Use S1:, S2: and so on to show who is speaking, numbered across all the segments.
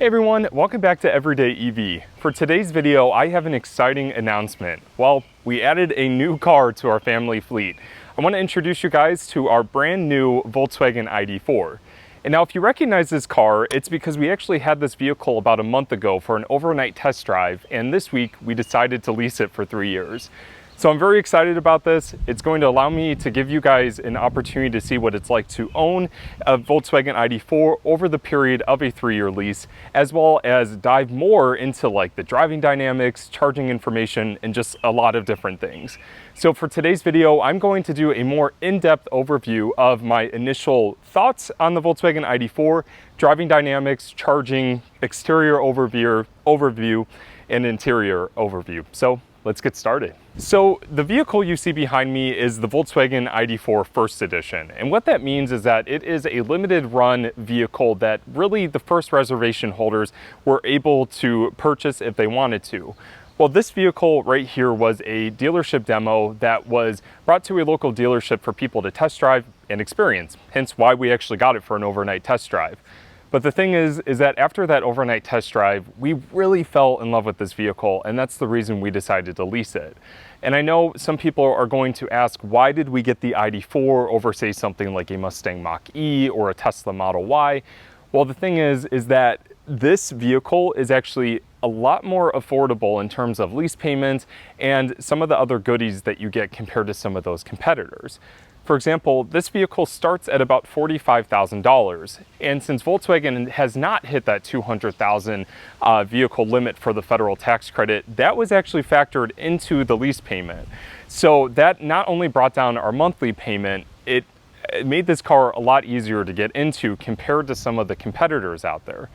S1: Hey everyone, welcome back to Everyday EV. For today's video, I have an exciting announcement. Well, we added a new car to our family fleet. I want to introduce you guys to our brand new Volkswagen ID.4. And now if you recognize this car, it's because we actually had this vehicle about a month ago for an overnight test drive, and this week we decided to lease it for 3 years. So I'm very excited about this. It's going to allow me to give you guys an opportunity to see what it's like to own a Volkswagen ID.4 over the period of a 3-year lease, as well as dive more into like the driving dynamics, charging information, and just a lot of different things. So for today's video, I'm going to do a more in-depth overview of my initial thoughts on the Volkswagen ID.4, driving dynamics, charging, exterior overview, and interior overview. So let's get started. So the vehicle you see behind me is the Volkswagen ID.4 First Edition. And what that means is that it is a limited run vehicle that really the first reservation holders were able to purchase if they wanted to. Well, this vehicle right here was a dealership demo that was brought to a local dealership for people to test drive and experience, hence why we actually got it for an overnight test drive. But the thing is that after that overnight test drive, we really fell in love with this vehicle, and that's the reason we decided to lease it. And I know some people are going to ask, why did we get the ID.4 over, say, something like a Mustang Mach-E or a Tesla Model Y? Well, the thing is that this vehicle is actually a lot more affordable in terms of lease payments and some of the other goodies that you get compared to some of those competitors. For example, this vehicle starts at about $45,000, and since Volkswagen has not hit that $200,000 vehicle limit for the federal tax credit, that was actually factored into the lease payment. So that not only brought down our monthly payment, it made this car a lot easier to get into compared to some of the competitors out there.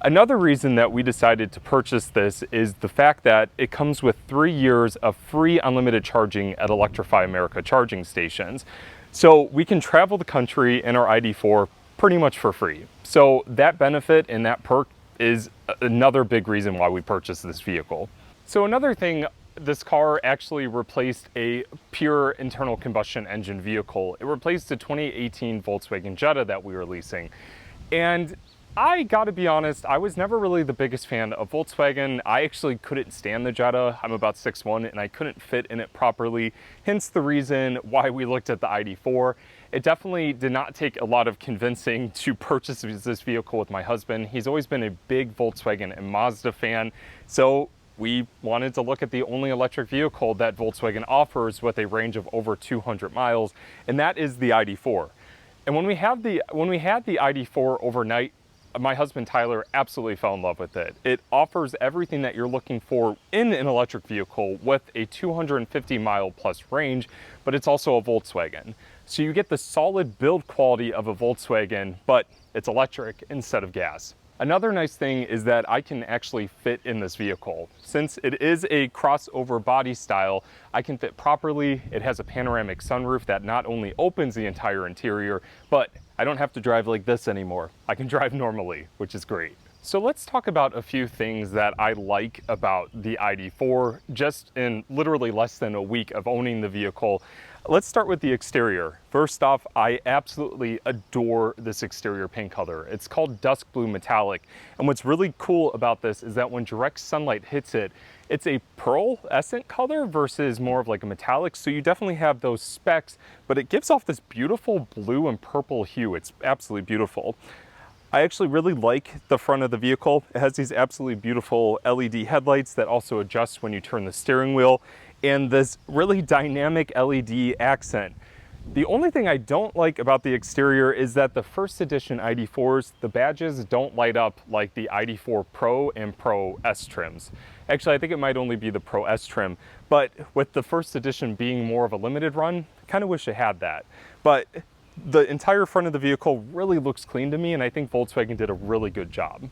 S1: Another reason that we decided to purchase this is the fact that it comes with 3 years of free unlimited charging at Electrify America charging stations. So we can travel the country in our ID.4 pretty much for free. So that benefit and that perk is another big reason why we purchased this vehicle. So another thing, this car actually replaced a pure internal combustion engine vehicle. It replaced the 2018 Volkswagen Jetta that we were leasing. And I gotta be honest, I was never really the biggest fan of Volkswagen. I actually couldn't stand the Jetta. I'm about 6'1" and I couldn't fit in it properly, hence the reason why we looked at the ID.4. It definitely did not take a lot of convincing to purchase this vehicle with my husband. He's always been a big Volkswagen and Mazda fan, so we wanted to look at the only electric vehicle that Volkswagen offers with a range of over 200 miles, and that is the ID.4. And when we had the ID.4 overnight, my husband Tyler absolutely fell in love with it. It offers everything that you're looking for in an electric vehicle with a 250 mile plus range, but it's also a Volkswagen. So you get the solid build quality of a Volkswagen, but it's electric instead of gas. Another nice thing is that I can actually fit in this vehicle. Since it is a crossover body style, I can fit properly. It has a panoramic sunroof that not only opens the entire interior, but I don't have to drive like this anymore. I can drive normally, which is great. So let's talk about a few things that I like about the ID.4 just in literally less than a week of owning the vehicle. Let's start with the exterior. First off, I absolutely adore this exterior paint color. It's called Dusk Blue Metallic. And what's really cool about this is that when direct sunlight hits it, it's a pearlescent color versus more of like a metallic. So you definitely have those specs, but it gives off this beautiful blue and purple hue. It's absolutely beautiful. I actually really like the front of the vehicle. It has these absolutely beautiful LED headlights that also adjust when you turn the steering wheel, and this really dynamic LED accent. The only thing I don't like about the exterior is that the first edition ID.4s, the badges don't light up like the ID.4 Pro and Pro S trims. Actually, I think it might only be the Pro S trim, but with the first edition being more of a limited run, I kind of wish it had that. But the entire front of the vehicle really looks clean to me, and I think Volkswagen did a really good job.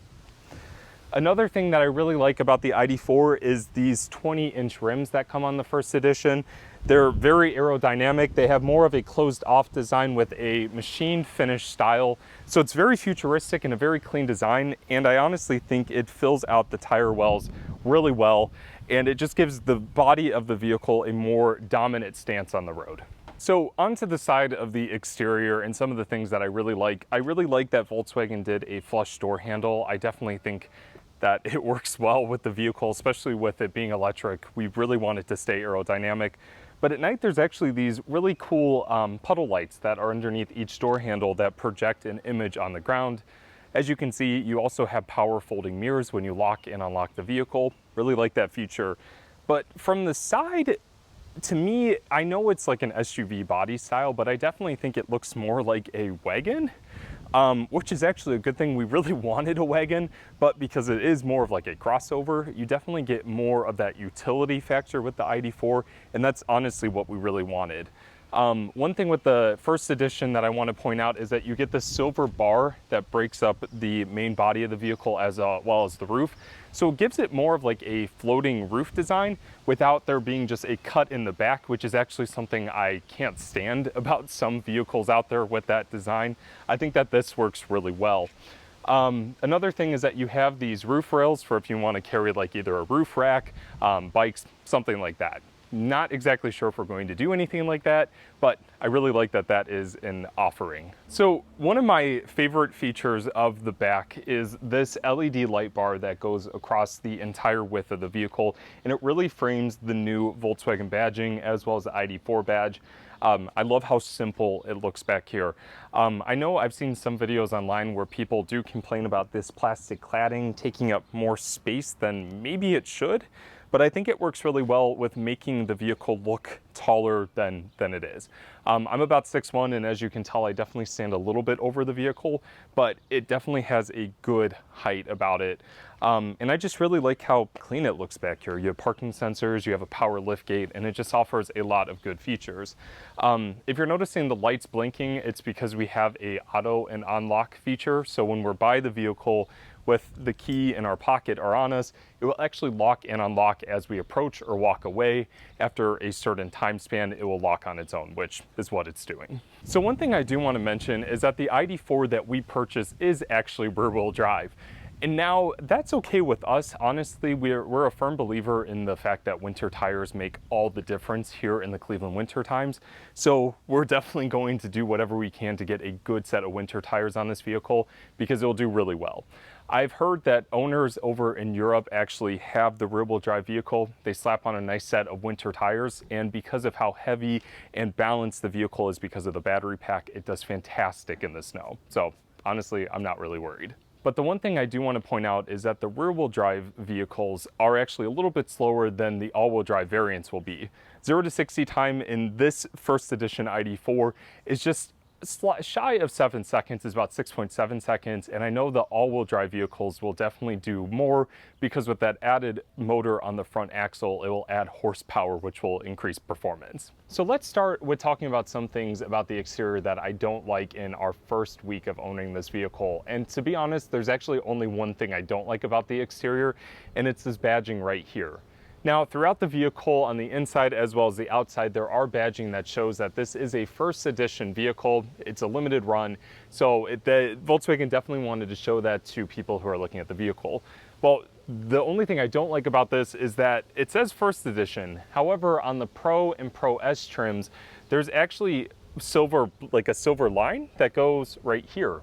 S1: Another thing that I really like about the ID.4 is these 20-inch rims that come on the first edition. They're very aerodynamic. They have more of a closed-off design with a machine finish style. So it's very futuristic and a very clean design, and I honestly think it fills out the tire wells really well, and it just gives the body of the vehicle a more dominant stance on the road. So onto the side of the exterior and some of the things that I really like. I really like that Volkswagen did a flush door handle. I definitely think that it works well with the vehicle, especially with it being electric. We really want it to stay aerodynamic. But at night, there's actually these really cool puddle lights that are underneath each door handle that project an image on the ground. As you can see, you also have power folding mirrors when you lock and unlock the vehicle. Really like that feature. But from the side, to me, I know it's like an SUV body style, but I definitely think it looks more like a wagon, which is actually a good thing. We really wanted a wagon, but because it is more of like a crossover, you definitely get more of that utility factor with the ID.4, and that's honestly what we really wanted. One thing with the first edition that I want to point out is that you get this silver bar that breaks up the main body of the vehicle as well as the roof. So it gives it more of like a floating roof design without there being just a cut in the back, which is actually something I can't stand about some vehicles out there with that design. I think that this works really well. Another thing is that you have these roof rails for if you want to carry like either a roof rack, bikes, something like that. Not exactly sure if we're going to do anything like that, but I really like that that is an offering. So one of my favorite features of the back is this LED light bar that goes across the entire width of the vehicle, and it really frames the new Volkswagen badging as well as the ID.4 badge. I love how simple it looks back here. I know I've seen some videos online where people do complain about this plastic cladding taking up more space than maybe it should, but I think it works really well with making the vehicle look taller than it is. I'm about 6'1", and as you can tell, I definitely stand a little bit over the vehicle, but it definitely has a good height about it. And I just really like how clean it looks back here. You have parking sensors, you have a power lift gate, and it just offers a lot of good features. If you're noticing the lights blinking, it's because we have a auto and unlock feature. So when we're by the vehicle with the key in our pocket or on us, it will actually lock and unlock as we approach or walk away. After a certain time span, it will lock on its own, which is what it's doing. So one thing I do want to mention is that the ID.4 that we purchased is actually rear-wheel drive. And now that's okay with us. Honestly, we're a firm believer in the fact that winter tires make all the difference here in the Cleveland winter times. So we're definitely going to do whatever we can to get a good set of winter tires on this vehicle because it'll do really well. I've heard that owners over in Europe actually have the rear-wheel drive vehicle. They slap on a nice set of winter tires, and because of how heavy and balanced the vehicle is because of the battery pack, it does fantastic in the snow. So honestly, I'm not really worried. But the one thing I do want to point out is that the rear-wheel drive vehicles are actually a little bit slower than the all-wheel drive variants will be. 0 to 60 time in this first edition ID.4 is just shy of 7 seconds, is about 6.7 seconds, and I know the all-wheel drive vehicles will definitely do more because with that added motor on the front axle, it will add horsepower, which will increase performance. So let's start with talking about some things about the exterior that I don't like in our first week of owning this vehicle. And to be honest, there's actually only one thing I don't like about the exterior, and it's this badging right here. Now, throughout the vehicle on the inside as well as the outside, there are badging that shows that this is a first edition vehicle. It's a limited run. So the Volkswagen definitely wanted to show that to people who are looking at the vehicle. Well, the only thing I don't like about this is that it says first edition. However, on the Pro and Pro S trims, there's actually silver, like a silver line that goes right here.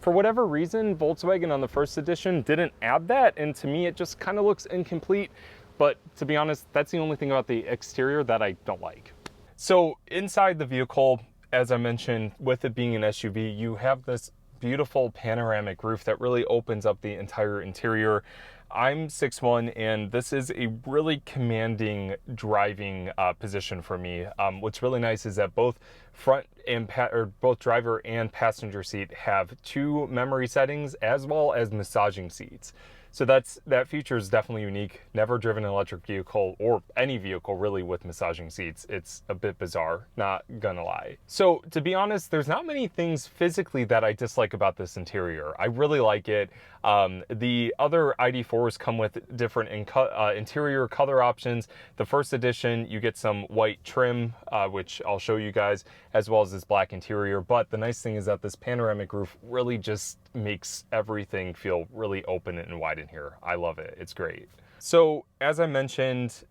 S1: For whatever reason, Volkswagen on the first edition didn't add that, and to me, it just kind of looks incomplete. But to be honest, that's the only thing about the exterior that I don't like. So inside the vehicle, as I mentioned, with it being an SUV, you have this beautiful panoramic roof that really opens up the entire interior. I'm 6'1", and this is a really commanding driving position for me. What's really nice is that both front and both driver and passenger seat have 2 memory settings as well as massaging seats. So that feature is definitely unique. Never driven an electric vehicle or any vehicle really with massaging seats. It's a bit bizarre, not gonna lie. So to be honest, there's not many things physically that I dislike about this interior. I really like it. The other ID.4s come with different interior color options. The first edition, you get some white trim, which I'll show you guys, as well as this black interior. But the nice thing is that this panoramic roof really just makes everything feel really open and wide in here. I love it. It's great. So as I mentioned,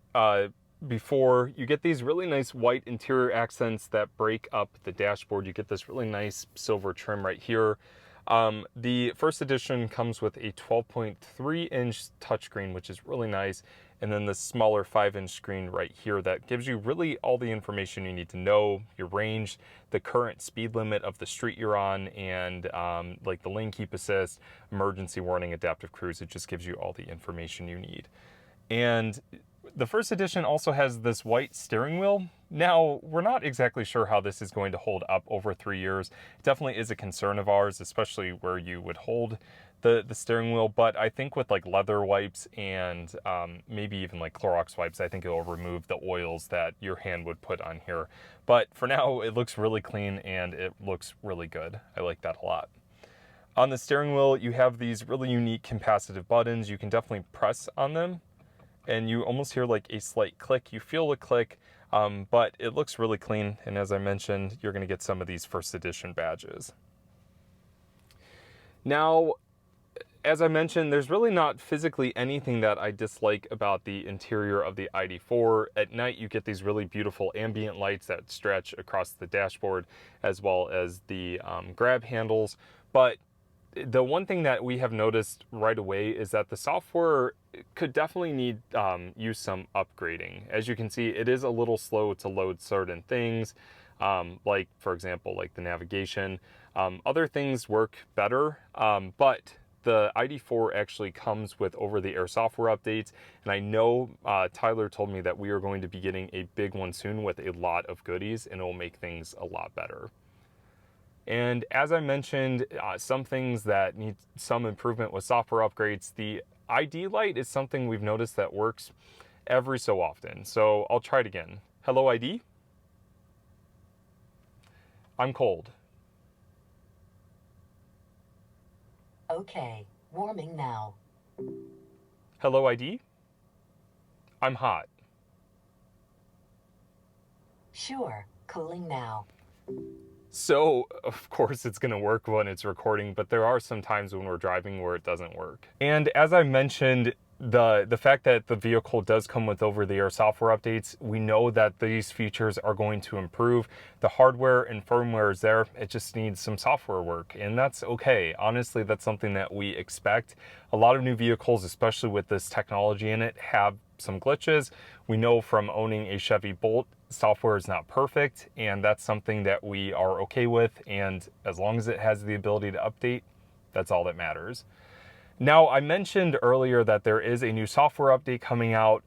S1: before, you get these really nice white interior accents that break up the dashboard. You get this really nice silver trim right here. The first edition comes with a 12.3-inch touchscreen, which is really nice, and then the smaller 5-inch screen right here that gives you really all the information you need to know: your range, the current speed limit of the street you're on, and like the lane keep assist, emergency warning, adaptive cruise. It just gives you all the information you need. And the first edition also has this white steering wheel. Now, we're not exactly sure how this is going to hold up over 3 years. It definitely is a concern of ours, especially where you would hold the steering wheel. But I think with like leather wipes and maybe even like Clorox wipes, I think it will remove the oils that your hand would put on here. But for now, it looks really clean and it looks really good. I like that a lot. On the steering wheel, you have these really unique capacitive buttons. You can definitely press on them, and you almost hear like a slight click. You feel a click, but it looks really clean. And as I mentioned, you're going to get some of these first edition badges. Now, as I mentioned, there's really not physically anything that I dislike about the interior of the ID.4. At night, you get these really beautiful ambient lights that stretch across the dashboard, as well as the grab handles. But the one thing that we have noticed right away is that the software could definitely need use some upgrading. As you can see, it is a little slow to load certain things, like for example, like the navigation. Other things work better, but the ID.4 actually comes with over-the-air software updates, and I know Tyler told me that we are going to be getting a big one soon with a lot of goodies, and it will make things a lot better. And as I mentioned, some things that need some improvement with software upgrades. The ID light is something we've noticed that works every so often. So I'll try it again. Hello, ID? I'm cold.
S2: Okay, warming now.
S1: Hello, ID? I'm hot.
S2: Sure, cooling now.
S1: So, of course, it's going to work when it's recording, but there are some times when we're driving where it doesn't work. And as I mentioned, the fact that the vehicle does come with over-the-air software updates, we know that these features are going to improve. The hardware and firmware is there. It just needs some software work, and that's okay. Honestly, that's something that we expect. A lot of new vehicles, especially with this technology in it, have some glitches. We know from owning a Chevy Bolt, software is not perfect, and that's something that we are okay with. And as long as it has the ability to update, that's all that matters. Now, I mentioned earlier that there is a new software update coming out,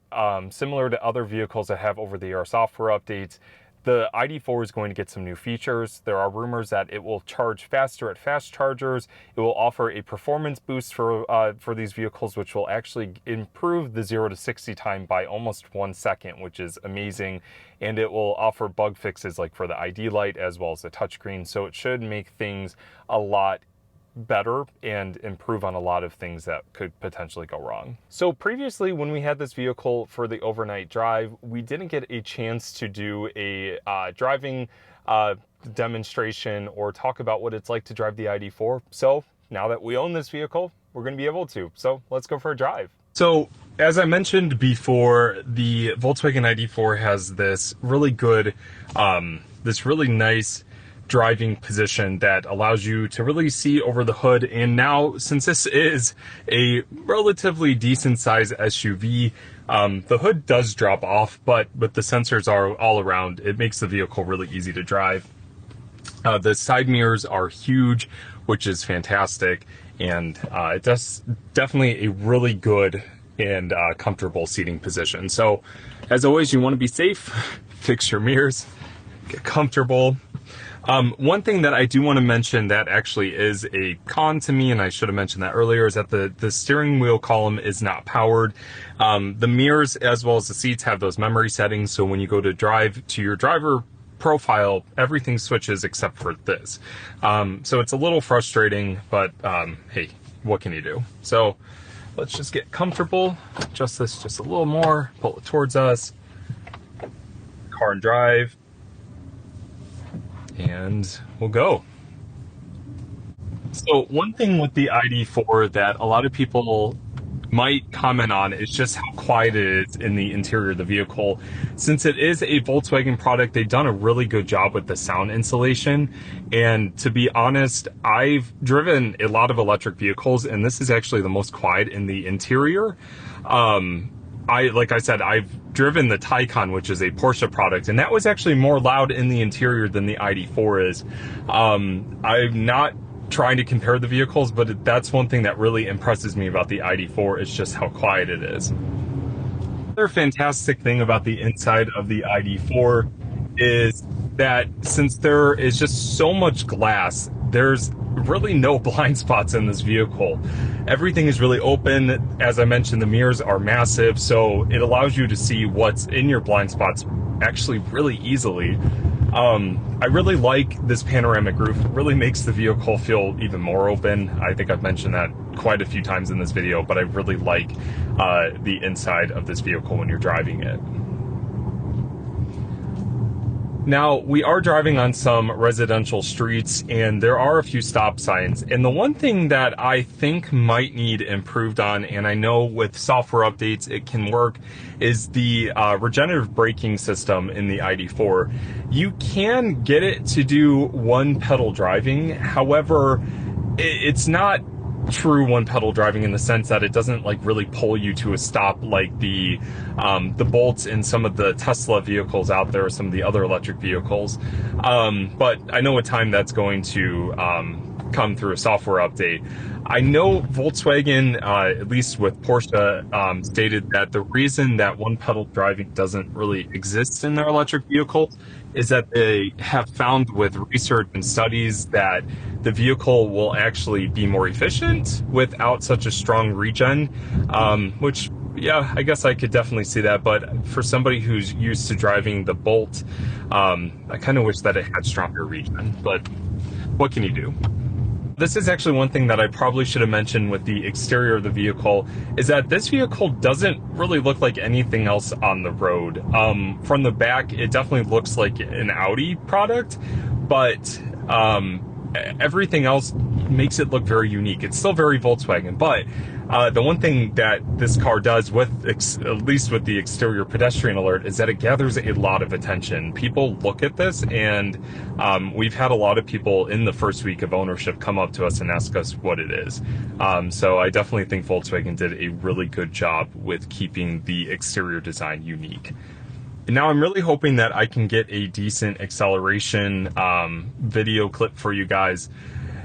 S1: similar to other vehicles that have over-the-air software updates. The ID.4 is going to get some new features. There are rumors that it will charge faster at fast chargers. It will offer a performance boost for these vehicles, which will actually improve the 0 to 60 time by almost 1 second, which is amazing. And it will offer bug fixes like for the ID light as well as the touchscreen. So it should make things a lot better and improve on a lot of things that could potentially go wrong. So previously, when we had this vehicle for the overnight drive, we didn't get a chance to do a driving demonstration or talk about what it's like to drive the ID.4. So now that we own this vehicle, we're going to be able to. So let's go for a drive. So as I mentioned before, the Volkswagen ID.4 has this really good, this really nice driving position that allows you to really see over the hood. And now, since this is a relatively decent size SUV, the hood does drop off, but with the sensors are all around, it makes the vehicle really easy to drive. The side mirrors are huge, which is fantastic, and it's definitely a really good and comfortable seating position. So as always, you want to be safe, fix your mirrors, get comfortable. One thing that I do want to mention that actually is a con to me, and I should have mentioned that earlier, is that the steering wheel column is not powered. The mirrors as well as the seats have those memory settings, so when you go to drive to your driver profile, everything switches except for this. So it's a little frustrating, but hey, what can you do? So let's just get comfortable, adjust this just a little more, pull it towards us, car and drive. And we'll go. So one thing with the ID.4 that a lot of people might comment on is just how quiet it is in the interior of the vehicle. Since it is a Volkswagen product, they've done a really good job with the sound insulation. And to be honest, I've driven a lot of electric vehicles, and this is actually the most quiet in the interior. Like I said, I've driven the Taycan, which is a Porsche product, and that was actually more loud in the interior than the ID.4 is. I'm not trying to compare the vehicles, but that's one thing that really impresses me about the ID.4 is just how quiet it is. Another fantastic thing about the inside of the ID.4 is that since there is just so much glass, there's really no blind spots in this vehicle. Everything is really open. As I mentioned, the mirrors are massive, so it allows you to see what's in your blind spots actually really easily. I really like this panoramic roof. It really makes the vehicle feel even more open. I think I've mentioned that quite a few times in this video, but I really like the inside of this vehicle when you're driving it. Now, we are driving on some residential streets, and there are a few stop signs. And the one thing that I think might need improved on, and I know with software updates it can work, is the regenerative braking system in the ID.4. You can get it to do one pedal driving. However, it's not true one pedal driving in the sense that it doesn't like really pull you to a stop like the bolts in some of the Tesla vehicles out there, some of the other electric vehicles. But I know with time that's going to come through a software update. I know Volkswagen, at least with Porsche, stated that the reason that one pedal driving doesn't really exist in their electric vehicle is that they have found with research and studies that the vehicle will actually be more efficient without such a strong regen, which, yeah, I guess I could definitely see that. But for somebody who's used to driving the Bolt, I kind of wish that it had stronger regen, but what can you do? This is actually one thing that I probably should have mentioned with the exterior of the vehicle, is that this vehicle doesn't really look like anything else on the road. From the back, it definitely looks like an Audi product, but everything else makes it look very unique. It's still very Volkswagen, but the one thing that this car does, with at least with the exterior pedestrian alert, is that it gathers a lot of attention. People look at this, and we've had a lot of people in the first week of ownership come up to us and ask us what it is. So I definitely think Volkswagen did a really good job with keeping the exterior design unique. Now I'm really hoping that I can get a decent acceleration video clip for you guys.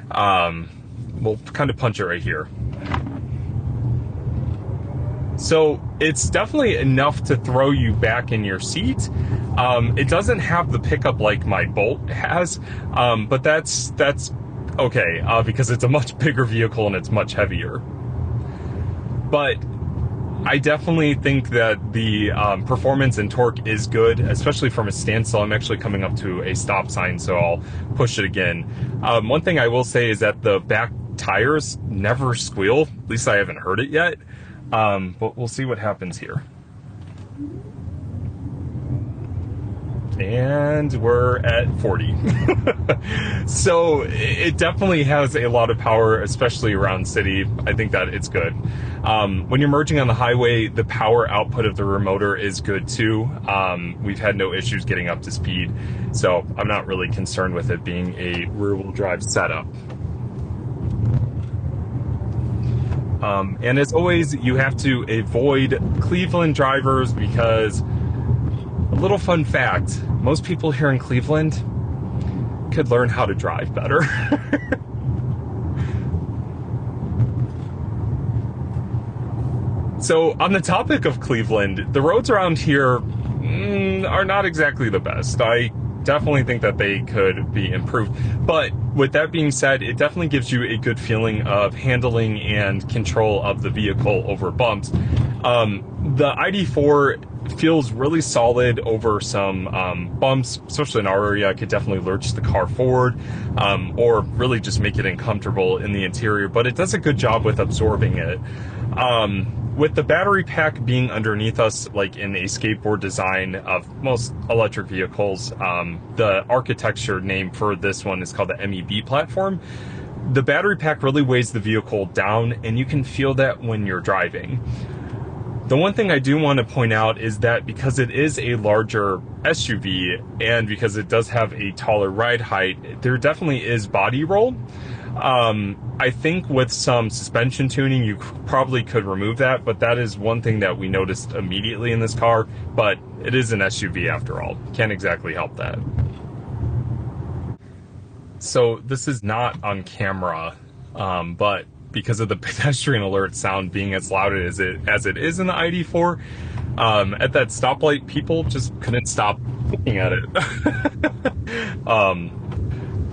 S1: We'll kind of punch it right here. So it's definitely enough to throw you back in your seat. It doesn't have the pickup like my Bolt has, but that's okay, because it's a much bigger vehicle and it's much heavier. But I definitely think that the performance and torque is good, especially from a standstill. I'm actually coming up to a stop sign, so I'll push it again. One thing I will say is that the back tires never squeal. At least I haven't heard it yet. But we'll see what happens here. And we're at 40. So it definitely has a lot of power, especially around city. I think that it's good. When you're merging on the highway, the power output of the remoter is good too. We've had no issues getting up to speed, so I'm not really concerned with it being a rear-wheel drive setup. And as always, you have to avoid Cleveland drivers, because a little fun fact, most people here in Cleveland could learn how to drive better. So on the topic of Cleveland, the roads around here are not exactly the best. I definitely think that they could be improved. But with that being said, it definitely gives you a good feeling of handling and control of the vehicle over bumps. The ID.4 feels really solid over some bumps, especially in our area. I could definitely lurch the car forward, or really just make it uncomfortable in the interior, but it does a good job with absorbing it. With the battery pack being underneath us, like in a skateboard design of most electric vehicles, the architecture name for this one is called the MEB platform. the battery pack really weighs the vehicle down, and you can feel that when you're driving. The one thing I do want to point out is that because it is a larger SUV and because it does have a taller ride height, there definitely is body roll. I think with some suspension tuning, you probably could remove that, but that is one thing that we noticed immediately in this car. But it is an SUV after all. Can't exactly help that. So this is not on camera, but because of the pedestrian alert sound being as loud as it is in the ID.4, at that stoplight, people just couldn't stop looking at it.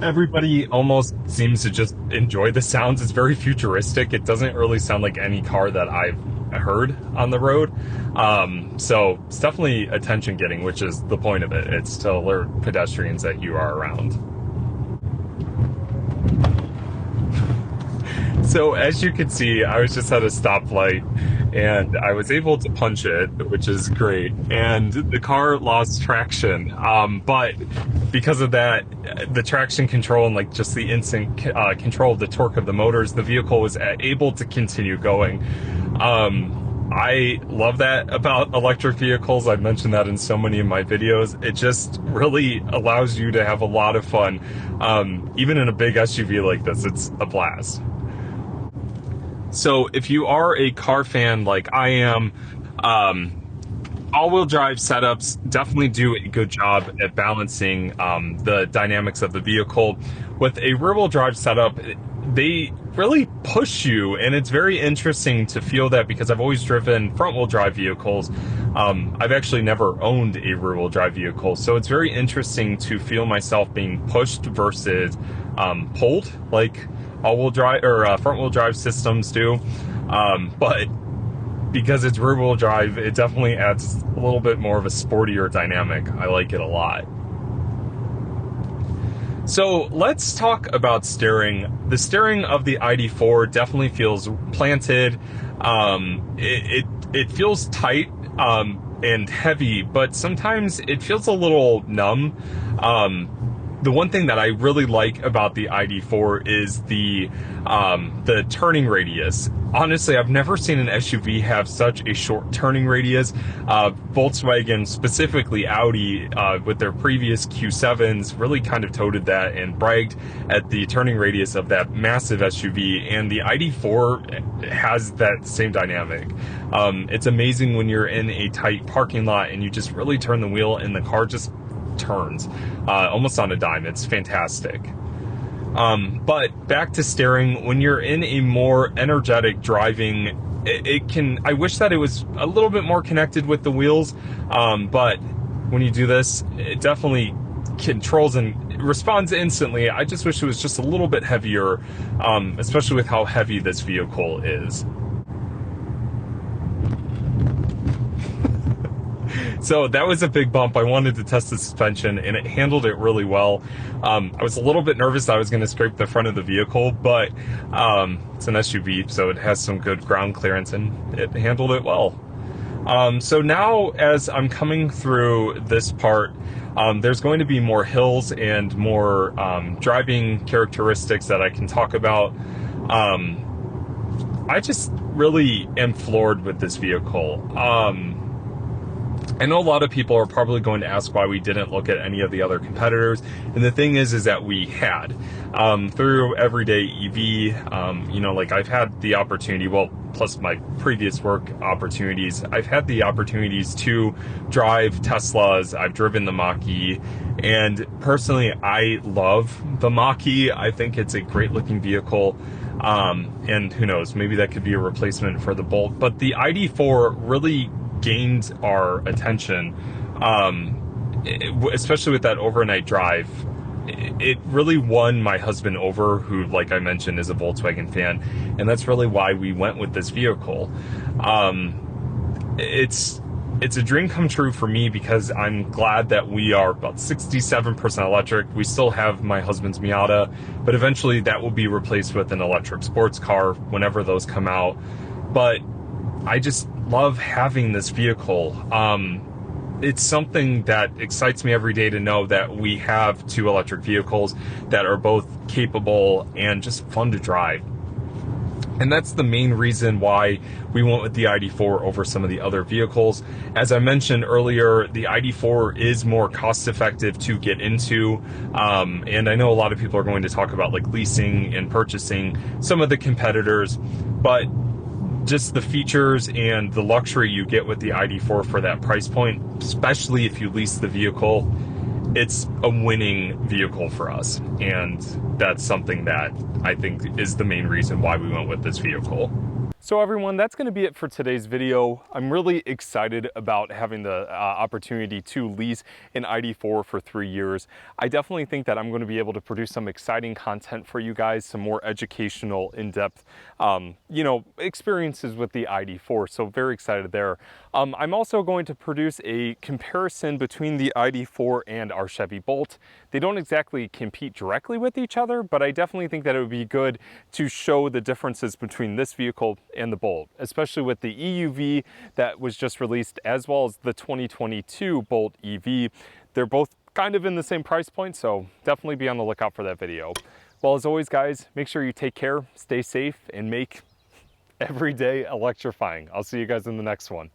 S1: Everybody almost seems to just enjoy the sounds. It's very futuristic. It doesn't really sound like any car that I've heard on the road. So it's definitely attention getting, which is the point of it. It's to alert pedestrians that you are around. So as you can see, I was just at a stoplight and I was able to punch it, which is great. And the car lost traction. But because of that, the traction control and like just the instant control of the torque of the motors, the vehicle was able to continue going. I love that about electric vehicles. I've mentioned that in so many of my videos. It just really allows you to have a lot of fun. Even in a big SUV like this, it's a blast. So if you are a car fan like I am, all-wheel drive setups definitely do a good job at balancing the dynamics of the vehicle. With a rear-wheel drive setup, they really push you, and it's very interesting to feel that because I've always driven front-wheel drive vehicles. I've actually never owned a rear-wheel drive vehicle, so it's very interesting to feel myself being pushed versus pulled like all-wheel drive or front-wheel drive systems do. But because it's rear-wheel drive, it definitely adds a little bit more of a sportier dynamic. I like it a lot. So let's talk about steering. The steering of the ID.4 definitely feels planted. It feels tight and heavy, but sometimes it feels a little numb. The one thing that I really like about the ID.4 is the turning radius. Honestly, I've never seen an SUV have such a short turning radius. Volkswagen, specifically Audi, with their previous Q7s, really kind of toted that and bragged at the turning radius of that massive SUV, and the ID.4 has that same dynamic. It's amazing when you're in a tight parking lot and you just really turn the wheel and the car just turns almost on a dime. It's fantastic. But back to steering, when you're in a more energetic driving, I wish that it was a little bit more connected with the wheels, but when you do this, it definitely controls and responds instantly. I just wish it was just a little bit heavier, especially with how heavy this vehicle is. So that was a big bump. I wanted to test the suspension, and it handled it really well. I was a little bit nervous that I was going to scrape the front of the vehicle, but it's an SUV, so it has some good ground clearance, and it handled it well. So now, as I'm coming through this part, there's going to be more hills and more driving characteristics that I can talk about. I just really am floored with this vehicle. I know a lot of people are probably going to ask why we didn't look at any of the other competitors, and the thing is that we had. Through Everyday EV, like I've had the opportunity, well, plus my previous work opportunities, I've had the opportunities to drive Teslas. I've driven the Mach-E, and personally, I love the Mach-E. I think it's a great looking vehicle. And who knows, maybe that could be a replacement for the Bolt, but the ID.4 really gained our attention, especially with that overnight drive. It really won my husband over, who, like I mentioned, is a Volkswagen fan, and that's really why we went with this vehicle. It's a dream come true for me because I'm glad that we are about 67% electric. We still have my husband's Miata, but eventually that will be replaced with an electric sports car whenever those come out. But I just love having this vehicle. it's something that excites me every day to know that we have two electric vehicles that are both capable and just fun to drive. And that's the main reason why we went with the ID.4 over some of the other vehicles. As I mentioned earlier, the ID.4 is more cost effective to get into. And I know a lot of people are going to talk about like leasing and purchasing some of the competitors, but just the features and the luxury you get with the ID.4 for that price point, especially if you lease the vehicle, it's a winning vehicle for us. And that's something that I think is the main reason why we went with this vehicle. So everyone, that's going to be it for today's video. I'm really excited about having the opportunity to lease an ID.4 for 3 years. I definitely think that I'm going to be able to produce some exciting content for you guys, some more educational, in-depth, experiences with the ID.4. So very excited there. I'm also going to produce a comparison between the ID.4 and our Chevy Bolt. They don't exactly compete directly with each other, but I definitely think that it would be good to show the differences between this vehicle and the Bolt, especially with the EUV that was just released, as well as the 2022 Bolt EV. They're both kind of in the same price point, so definitely be on the lookout for that video. Well, as always, guys, make sure you take care, stay safe, and make every day electrifying. I'll see you guys in the next one.